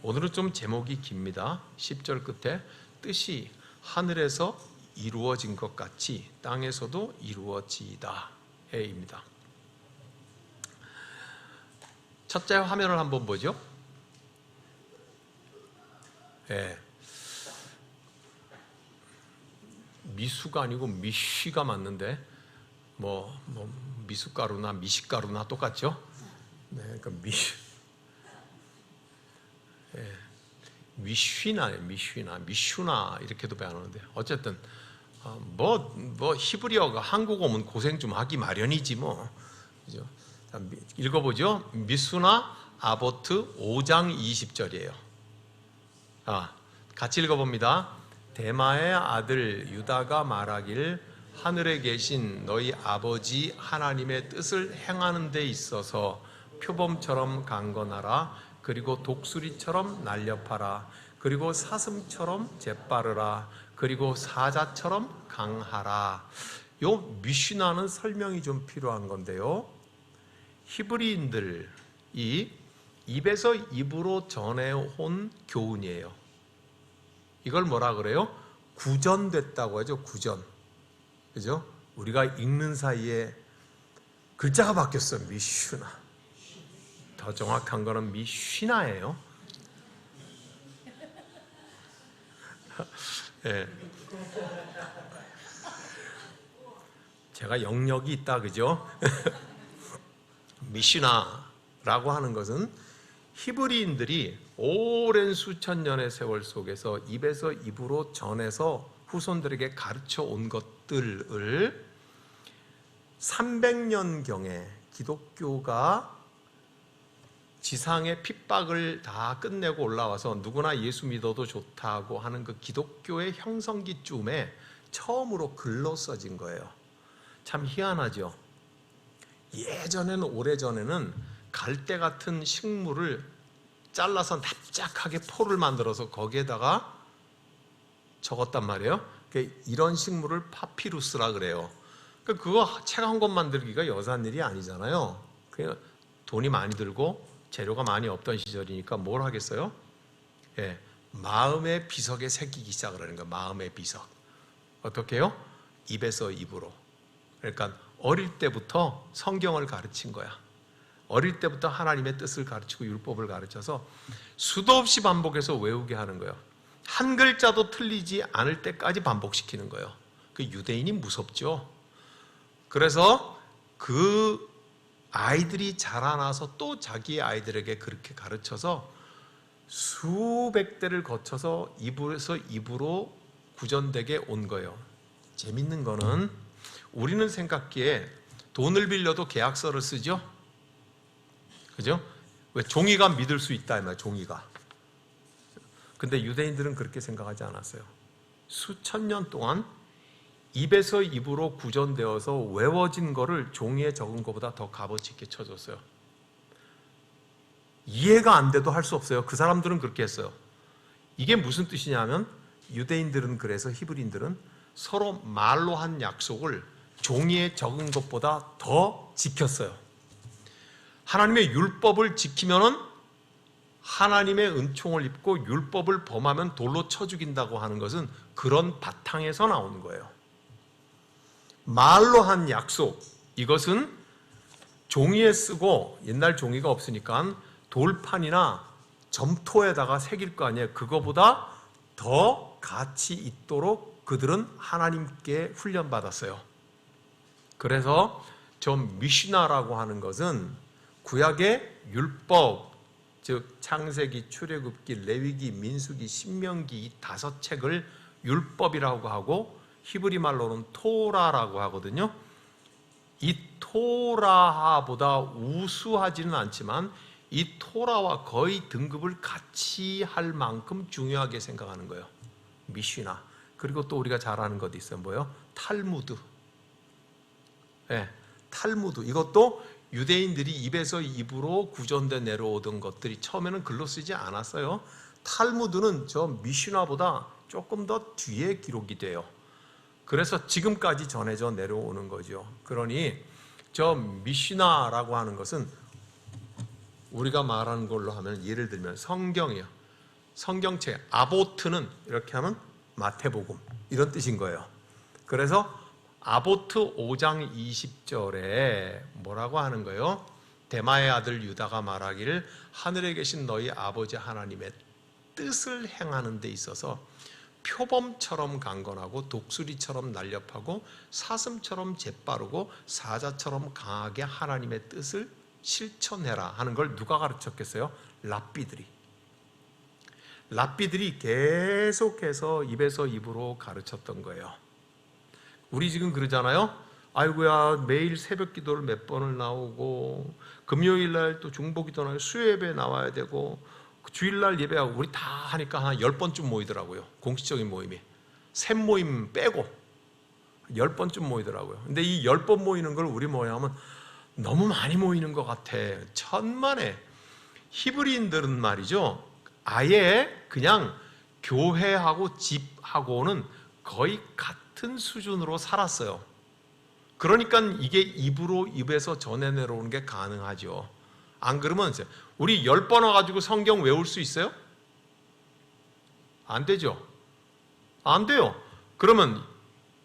오늘은 좀 제목이 깁니다. 10절 끝에 뜻이 하늘에서 이루어진 것 같이 땅에서도 이루어지이다 해입니다. 첫째 화면을 한번 보죠. 예. 미수가 아니고 미쉬가 맞는데 미숫가루나 미식가루나 똑같죠? 네, 그러니까 미슈나 이렇게도 배우는데 어쨌든 히브리어가 한국 오면 고생 좀 하기 마련이지 뭐. 그죠? 자, 읽어보죠. 미수나 아보트 5장 20절이에요. 같이 읽어봅니다. 대마의 아들 유다가 말하길 하늘에 계신 너희 아버지 하나님의 뜻을 행하는 데 있어서 표범처럼 강건하라. 그리고 독수리처럼 날렵하라. 그리고 사슴처럼 재빠르라. 그리고 사자처럼 강하라. 요 미슈나는 설명이 좀 필요한 건데요. 히브리인들이 입에서 입으로 전해온 교훈이에요. 이걸 뭐라 그래요? 구전됐다고 하죠. 구전. 그죠? 우리가 읽는 사이에 글자가 바뀌었어요. 미슈나. 더 정확한 거는 미쉬나예요. 네. 제가 영역이 있다, 그죠? 미쉬나라고 하는 것은 히브리인들이 오랜 수천 년의 세월 속에서 입에서 입으로 전해서 후손들에게 가르쳐 온 것들을 300년경에 기독교가 지상의 핍박을 다 끝내고 올라와서 누구나 예수 믿어도 좋다고 하는 그 기독교의 형성기쯤에 처음으로 글로 써진 거예요. 참 희한하죠. 예전에는, 오래전에는 갈대 같은 식물을 잘라서 납작하게 포를 만들어서 거기에다가 적었단 말이에요. 이런 식물을 파피루스라 그래요. 그거 책 한 권 만들기가 여산 일이 아니잖아요. 그냥 돈이 많이 들고 재료가 많이 없던 시절이니까 뭘 하겠어요? 예, 마음의 비석에 새기기 시작을 하는 거예요. 마음의 비석. 어떻게 해요? 입에서 입으로. 그러니까 어릴 때부터 성경을 가르친 거야. 어릴 때부터 하나님의 뜻을 가르치고 율법을 가르쳐서 수도 없이 반복해서 외우게 하는 거예요. 한 글자도 틀리지 않을 때까지 반복시키는 거예요. 그 유대인이 무섭죠. 그래서 그 아이들이 자라나서 또 자기의 아이들에게 그렇게 가르쳐서 수백 대를 거쳐서 입에서 입으로 구전되게 온 거예요. 재밌는 거는 우리는 생각기에 돈을 빌려도 계약서를 쓰죠. 그죠? 왜? 종이가 믿을 수 있다 이 말이에요. 종이가. 근데 유대인들은 그렇게 생각하지 않았어요. 수천 년 동안 입에서 입으로 구전되어서 외워진 거를 종이에 적은 것보다 더 값어치 있게 쳐줬어요. 이해가 안 돼도 할 수 없어요. 그 사람들은 그렇게 했어요. 이게 무슨 뜻이냐면 유대인들은, 그래서 히브리인들은 서로 말로 한 약속을 종이에 적은 것보다 더 지켰어요. 하나님의 율법을 지키면은 하나님의 은총을 입고 율법을 범하면 돌로 쳐 죽인다고 하는 것은 그런 바탕에서 나오는 거예요. 말로 한 약속, 이것은 종이에 쓰고, 옛날 종이가 없으니까 돌판이나 점토에다가 새길 거 아니에요. 그거보다 더 가치 있도록 그들은 하나님께 훈련받았어요. 그래서 저 미슈나라고 하는 것은 구약의 율법, 즉 창세기, 출애굽기, 레위기, 민수기, 신명기 이 5책을 율법이라고 하고 히브리 말로는 토라라고 하거든요. 이 토라보다 우수하지는 않지만 이 토라와 거의 등급을 같이 할 만큼 중요하게 생각하는 거예요. 미슈나. 그리고 또 우리가 잘 아는 것도 있어요. 뭐요? 탈무드. 네, 탈무드. 이것도 유대인들이 입에서 입으로 구전돼 내려오던 것들이 처음에는 글로 쓰지 않았어요. 탈무드는 저 미슈나보다 조금 더 뒤에 기록이 돼요. 그래서 지금까지 전해져 내려오는 거죠. 그러니 저 미슈나라고 하는 것은 우리가 말하는 걸로 하면, 예를 들면 성경이에요. 성경책 아보트는 이렇게 하면 마태복음 이런 뜻인 거예요. 그래서 아보트 5장 20절에 뭐라고 하는 거예요? 데마의 아들 유다가 말하기를 하늘에 계신 너희 아버지 하나님의 뜻을 행하는 데 있어서 표범처럼 강건하고 독수리처럼 날렵하고 사슴처럼 재빠르고 사자처럼 강하게 하나님의 뜻을 실천해라 하는 걸 누가 가르쳤겠어요? 랍비들이 계속해서 입에서 입으로 가르쳤던 거예요. 우리 지금 그러잖아요. 아이고야 매일 새벽 기도를 몇 번을 나오고 금요일날 또 중보기도나 수요예배 나와야 되고 주일날 예배하고 우리 다 하니까 한 10번쯤 모이더라고요. 공식적인 모임이 샘 모임 빼고 10번쯤 모이더라고요. 근데 이 10번 모이는 걸 우리 뭐냐면 너무 많이 모이는 것 같아. 천만에. 히브리인들은 말이죠, 아예 그냥 교회하고 집하고는 거의 같은 수준으로 살았어요. 그러니까 이게 입에서 전해 내려오는 게 가능하죠. 안 그러면 우리 10번 와가지고 성경 외울 수 있어요? 안 되죠. 안 돼요. 그러면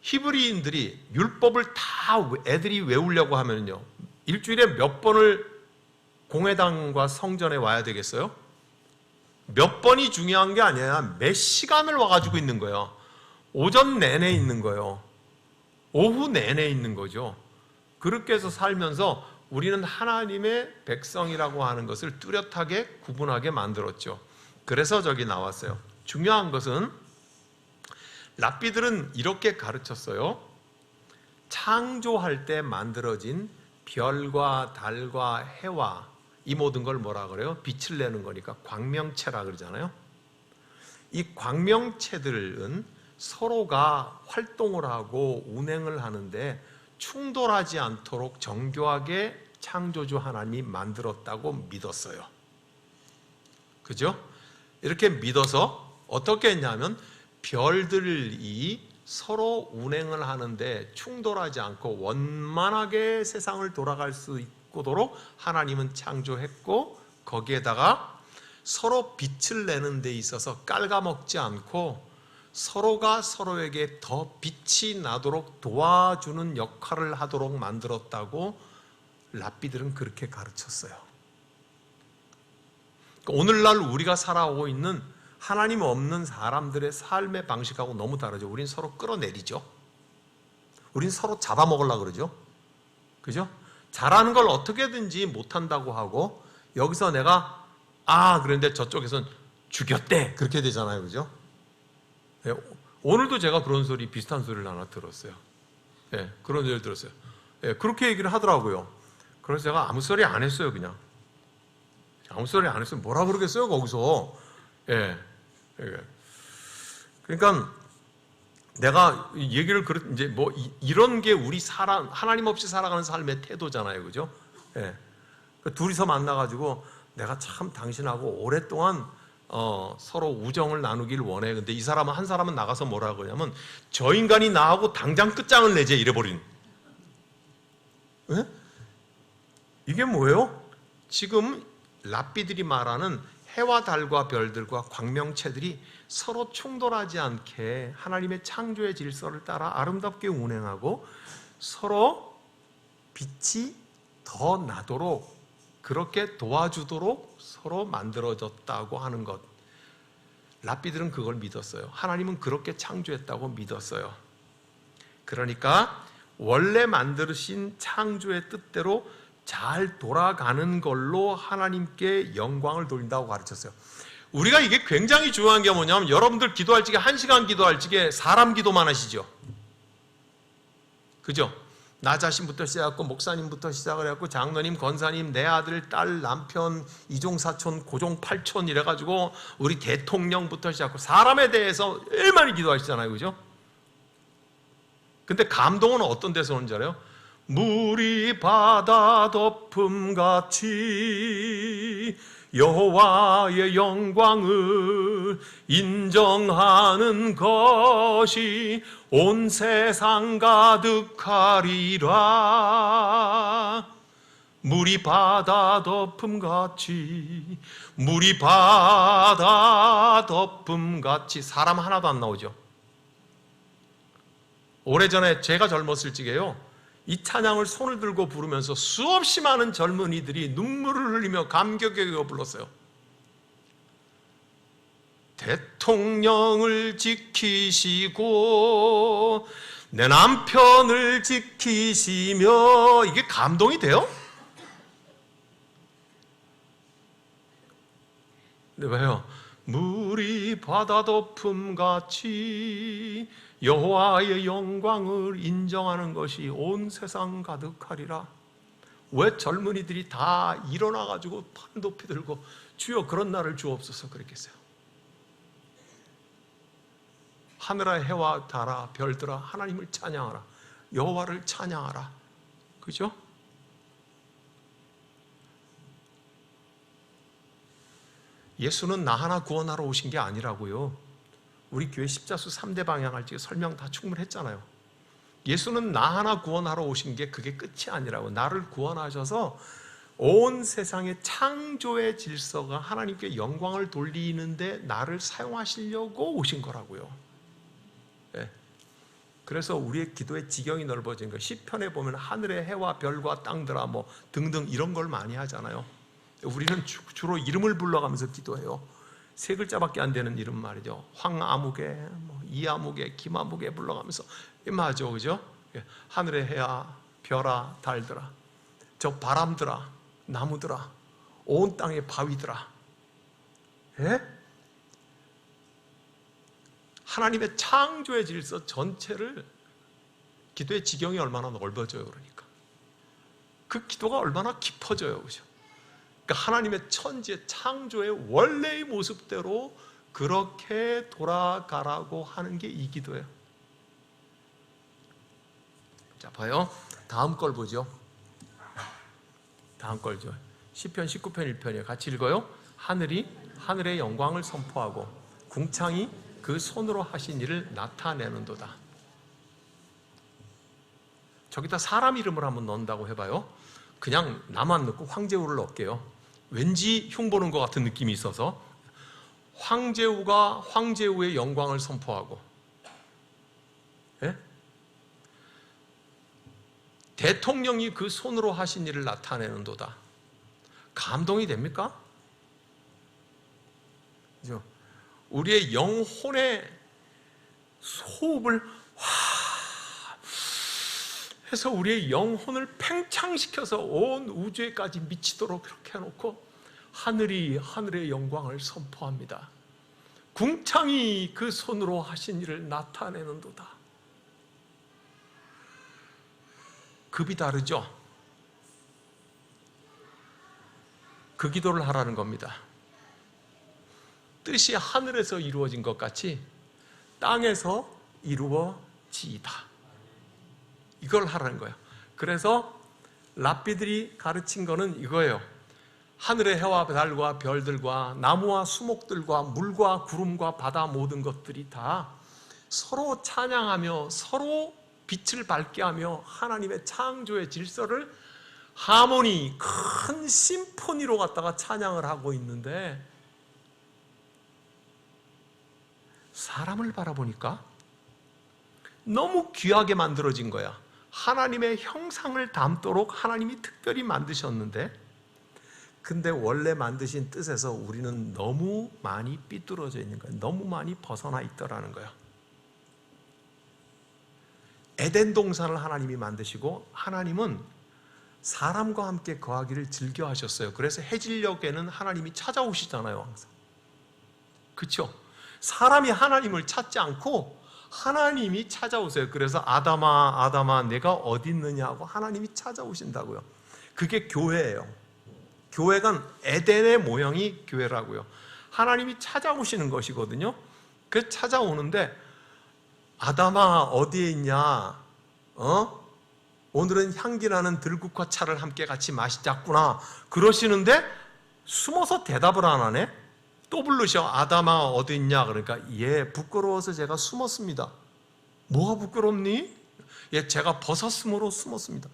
히브리인들이 율법을 다 애들이 외우려고 하면요, 일주일에 몇 번을 공회당과 성전에 와야 되겠어요? 몇 번이 중요한 게 아니라 몇 시간을 와가지고 있는 거예요. 오전 내내 있는 거예요. 오후 내내 있는 거죠. 그렇게 해서 살면서 우리는 하나님의 백성이라고 하는 것을 뚜렷하게 구분하게 만들었죠. 그래서 저기 나왔어요. 중요한 것은 랍비들은 이렇게 가르쳤어요. 창조할 때 만들어진 별과 달과 해와 이 모든 걸 뭐라 그래요? 빛을 내는 거니까 광명체라 그러잖아요. 이 광명체들은 서로가 활동을 하고 운행을 하는데 충돌하지 않도록 정교하게 창조주 하나님이 만들었다고 믿었어요. 그죠? 이렇게 믿어서 어떻게 했냐면 별들이 서로 운행을 하는데 충돌하지 않고 원만하게 세상을 돌아갈 수 있도록 하나님은 창조했고, 거기에다가 서로 빛을 내는 데 있어서 깔아먹지 않고 서로가 서로에게 더 빛이 나도록 도와주는 역할을 하도록 만들었다고 랍비들은 그렇게 가르쳤어요. 오늘날 우리가 살아오고 있는 하나님 없는 사람들의 삶의 방식하고 너무 다르죠. 우린 서로 끌어내리죠. 우린 서로 잡아먹으려고 그러죠. 그죠? 잘하는 걸 어떻게든지 못한다고 하고, 여기서 내가 그런데 저쪽에선 죽였대 그렇게 되잖아요. 그죠? 네, 오늘도 제가 그런 소리, 비슷한 소리를 하나 들었어요. 네, 그런 소리를 들었어요. 네, 그렇게 얘기를 하더라고요. 그래서 제가 아무 소리 안 했어요. 그냥 아무 소리 안 했어요. 뭐라 그러겠어요 거기서. 예. 그러니까 내가 얘기를 이제 뭐 이런 게 우리 하나님 없이 살아가는 삶의 태도잖아요. 그죠? 예. 둘이서 만나가지고 내가 참 당신하고 오랫동안 서로 우정을 나누길 원해. 근데 이 사람은, 한 사람은 나가서 뭐라 그러냐면 저 인간이 나하고 당장 끝장을 내재 이래버린. 예? 이게 뭐예요? 지금 랍비들이 말하는 해와 달과 별들과 광명체들이 서로 충돌하지 않게 하나님의 창조의 질서를 따라 아름답게 운행하고 서로 빛이 더 나도록 그렇게 도와주도록 서로 만들어졌다고 하는 것. 랍비들은 그걸 믿었어요. 하나님은 그렇게 창조했다고 믿었어요. 그러니까 원래 만드신 창조의 뜻대로 잘 돌아가는 걸로 하나님께 영광을 돌린다고 가르쳤어요. 우리가 이게 굉장히 중요한 게 뭐냐면, 여러분들 기도할 적에 1시간 기도할 적에 사람 기도만 하시죠. 그죠? 나 자신부터 시작하고 목사님부터 시작을 해갖고 장로님, 권사님, 내 아들, 딸, 남편, 이종 사촌, 고종 팔촌 이래가지고 우리 대통령부터 시작하고 사람에 대해서 얼마나 기도하시잖아요. 그죠? 근데 감동은 어떤 데서 오는 줄 알아요? 물이 바다 덮음같이 여호와의 영광을 인정하는 것이 온 세상 가득하리라. 물이 바다 덮음같이, 물이 바다 바다 덮음같이 사람 하나도 안 나오죠. 오래전에 제가 젊었을 적에요, 이 찬양을 손을 들고 부르면서 수없이 많은 젊은이들이 눈물을 흘리며 감격에 불렀어요. 대통령을 지키시고 내 남편을 지키시며, 이게 감동이 돼요? 근데 왜요? 물이 바다 덮음같이 여호와의 영광을 인정하는 것이 온 세상 가득하리라. 왜 젊은이들이 다 일어나가지고 팔 높이 들고 주여 그런 날을 주옵소서 그랬겠어요? 하늘아 해와 달아 별들아 하나님을 찬양하라, 여호와를 찬양하라. 그죠? 예수는 나 하나 구원하러 오신 게 아니라고요. 우리 교회 십자수 3대 방향할 때 설명 다 충분했잖아요. 예수는 나 하나 구원하러 오신 게 그게 끝이 아니라고. 나를 구원하셔서 온 세상의 창조의 질서가 하나님께 영광을 돌리는데 나를 사용하시려고 오신 거라고요. 네. 그래서 우리의 기도의 지경이 넓어진 거예요. 시편에 보면 하늘의 해와 별과 땅들아 뭐 등등 이런 걸 많이 하잖아요. 우리는 주로 이름을 불러가면서 기도해요. 세 글자밖에 안 되는 이름 말이죠. 황아무개, 이아무개, 김아무개 불러가면서 맞아, 그죠? 하늘의 해야, 별아, 달들아, 저 바람들아, 나무들아, 온 땅의 바위들아. 예? 하나님의 창조의 질서 전체를, 기도의 지경이 얼마나 넓어져요. 그러니까 그 기도가 얼마나 깊어져요, 그죠? 그러니까 하나님의 천지의 창조의 원래의 모습대로 그렇게 돌아가라고 하는 게 이 기도예요. 자, 봐요. 다음 걸 보죠. 다음 걸죠. 시편 19편 1편이에요. 같이 읽어요. 하늘이 하늘의 영광을 선포하고 궁창이 그 손으로 하신 일을 나타내는도다. 저기다 사람 이름을 한번 넣는다고 해봐요. 그냥 나만 넣고 황제우를 넣을게요. 왠지 흉보는 것 같은 느낌이 있어서 황제우가 황제우의 영광을 선포하고, 예? 대통령이 그 손으로 하신 일을 나타내는도다. 감동이 됩니까? 그죠? 우리의 영혼의 호흡을 해서 우리의 영혼을 팽창시켜서 온 우주에까지 미치도록 그렇게 해놓고 하늘이 하늘의 영광을 선포합니다. 궁창이 그 손으로 하신 일을 나타내는도다. 급이 다르죠? 그 기도를 하라는 겁니다. 뜻이 하늘에서 이루어진 것 같이 땅에서 이루어지이다. 이걸 하라는 거예요. 그래서 랍비들이 가르친 거는 이거예요. 하늘의 해와 달과 별들과 나무와 수목들과 물과 구름과 바다 모든 것들이 다 서로 찬양하며 서로 빛을 밝게 하며 하나님의 창조의 질서를 하모니, 큰 심포니로 갖다가 찬양을 하고 있는데, 사람을 바라보니까 너무 귀하게 만들어진 거야. 하나님의 형상을 담도록 하나님이 특별히 만드셨는데, 근데 원래 만드신 뜻에서 우리는 너무 많이 삐뚤어져 있는 거야. 너무 많이 벗어나 있더라는 거야. 에덴 동산을 하나님이 만드시고 하나님은 사람과 함께 거하기를 즐겨 하셨어요. 그래서 해질녘에는 하나님이 찾아오시잖아요, 항상. 그렇죠? 사람이 하나님을 찾지 않고 하나님이 찾아오세요. 그래서 아담아, 아담아, 내가 어디 있느냐 하고 하나님이 찾아오신다고요. 그게 교회예요. 교회가 에덴의 모형이 교회라고요. 하나님이 찾아오시는 것이거든요. 그 찾아오는데, 아담아 어디에 있냐? 오늘은 향기나는 들국화 차를 함께 같이 마시자꾸나 그러시는데 숨어서 대답을 안 하네. 또 부르셔. 아담아 어디 있냐? 그러니까 예, 부끄러워서 제가 숨었습니다. 뭐가 부끄럽니? 예, 제가 벗었으므로 숨었습니다.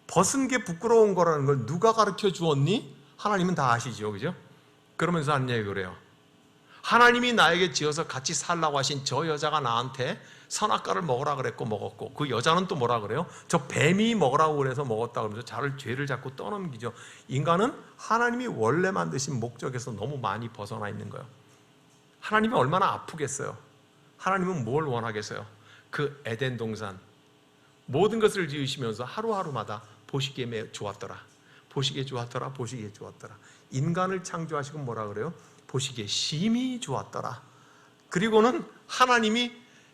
벗은 게 부끄러운 거라는 걸 누가 가르쳐 주었니? 하나님은 다 아시죠, 그죠? 그러면서 한 얘기 그래요. 하나님이 나에게 지어서 같이 살라고 하신 저 여자가 나한테 선악과를 먹으라 그랬고 먹었고, 그 여자는 또 뭐라 그래요? 저 뱀이 먹으라고 그래서 먹었다 그러면서 죄를 자꾸 떠넘기죠. 인간은 하나님이 원래 만드신 목적에서 너무 많이 벗어나 있는 거예요. 하나님이 얼마나 아프겠어요. 하나님은 뭘 원하겠어요? 그 에덴 동산 모든 것을 지으시면서 하루하루마다 보시기에 좋았더라, 보시기에 좋았더라, 보시기에 좋았더라. 인간을 창조하시고 뭐라 그래요? 보시기에 심히 좋았더라. 그리고는 하나님이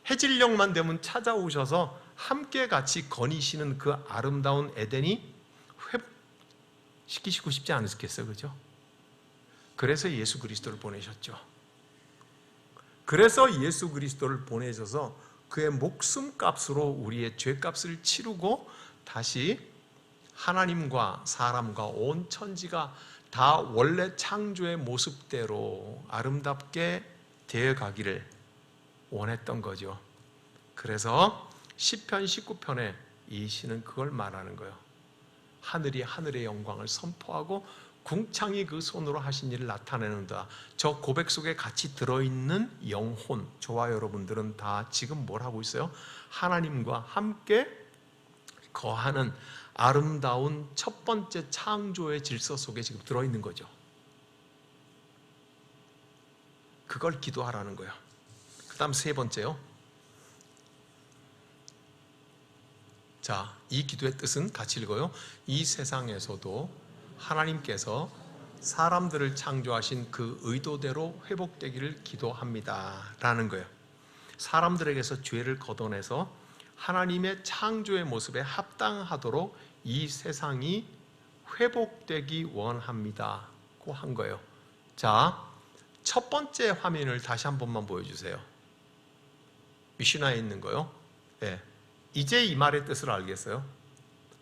해질녘만 되면 찾아오셔서 함께 같이 거니시는 그 아름다운 에덴이 회복시키시고 싶지 않으셨겠어요? 그죠? 그래서 예수 그리스도를 보내셨죠. 그래서 예수 그리스도를 보내셔서 그의 목숨값으로 우리의 죄값을 치르고 다시 하나님과 사람과 온 천지가 다 원래 창조의 모습대로 아름답게 되어가기를 원했던 거죠. 그래서 시편 19편에 이 시는 그걸 말하는 거예요. 하늘이 하늘의 영광을 선포하고 궁창이 그 손으로 하신 일을 나타내는다. 저 고백 속에 같이 들어있는 영혼, 저와 여러분들은 다 지금 뭘 하고 있어요? 하나님과 함께 거하는 아름다운 첫 번째 창조의 질서 속에 지금 들어있는 거죠. 그걸 기도하라는 거예요. 그 다음 세 번째요. 자, 이 기도의 뜻은 같이 읽어요. 이 세상에서도 하나님께서 사람들을 창조하신 그 의도대로 회복되기를 기도합니다 라는 거예요. 사람들에게서 죄를 걷어내서 하나님의 창조의 모습에 합당하도록 이 세상이 회복되기 원합니다 고 한 거예요. 자, 첫 번째 화면을 다시 한 번만 보여주세요. 미시나에 있는 거요. 네. 이제 이 말의 뜻을 알겠어요?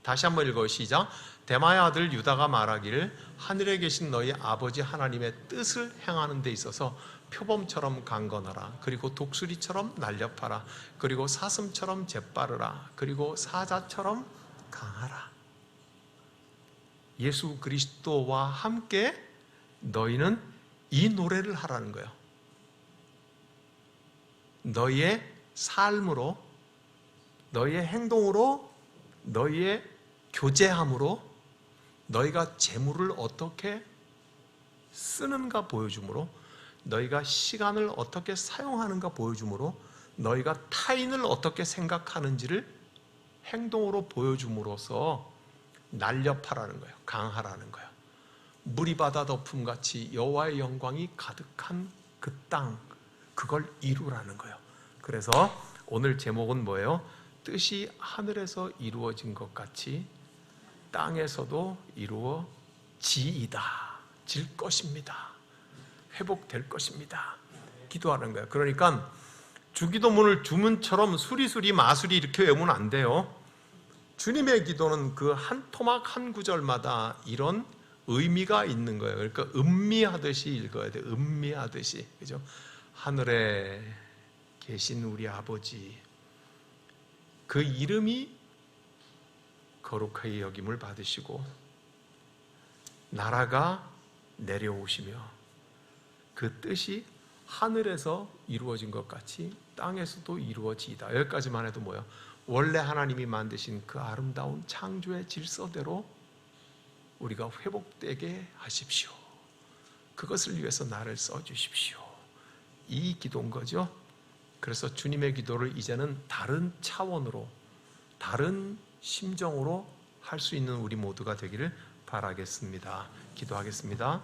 다시 한번 읽어요. 시작. 데마의 아들 유다가 말하기를 하늘에 계신 너희 아버지 하나님의 뜻을 행하는 데 있어서 표범처럼 강건하라. 그리고 독수리처럼 날렵하라. 그리고 사슴처럼 재빠르라. 그리고 사자처럼 강하라. 예수 그리스도와 함께 너희는 이 노래를 하라는 거예요. 너희의 삶으로, 너희의 행동으로, 너희의 교제함으로 너희가 재물을 어떻게 쓰는가 보여주므로, 너희가 시간을 어떻게 사용하는가 보여주므로, 너희가 타인을 어떻게 생각하는지를 행동으로 보여줌으로써 날렵하라는 거예요. 강하라는 거예요. 물이 바다 덮음같이 여호와의 영광이 가득한 그 땅, 그걸 이루라는 거예요. 그래서 오늘 제목은 뭐예요? 뜻이 하늘에서 이루어진 것 같이 땅에서도 이루어지이다. 질 것입니다. 회복될 것입니다. 기도하는 거예요. 그러니까 주기도문을 주문처럼 수리수리 마수리 이렇게 외우면 안 돼요. 주님의 기도는 그 한 토막 한 구절마다 이런 의미가 있는 거예요. 그러니까 음미하듯이 읽어야 돼요. 음미하듯이. 그죠? 하늘에 계신 우리 아버지, 그 이름이 거룩하게 여김을 받으시고 나라가 내려오시며 그 뜻이 하늘에서 이루어진 것 같이 땅에서도 이루어지이다. 여기까지만 해도 뭐예요? 원래 하나님이 만드신 그 아름다운 창조의 질서대로 우리가 회복되게 하십시오. 그것을 위해서 나를 써주십시오. 이 기도인 거죠. 그래서 주님의 기도를 이제는 다른 차원으로, 다른 심정으로 할 수 있는 우리 모두가 되기를 바라겠습니다. 기도하겠습니다.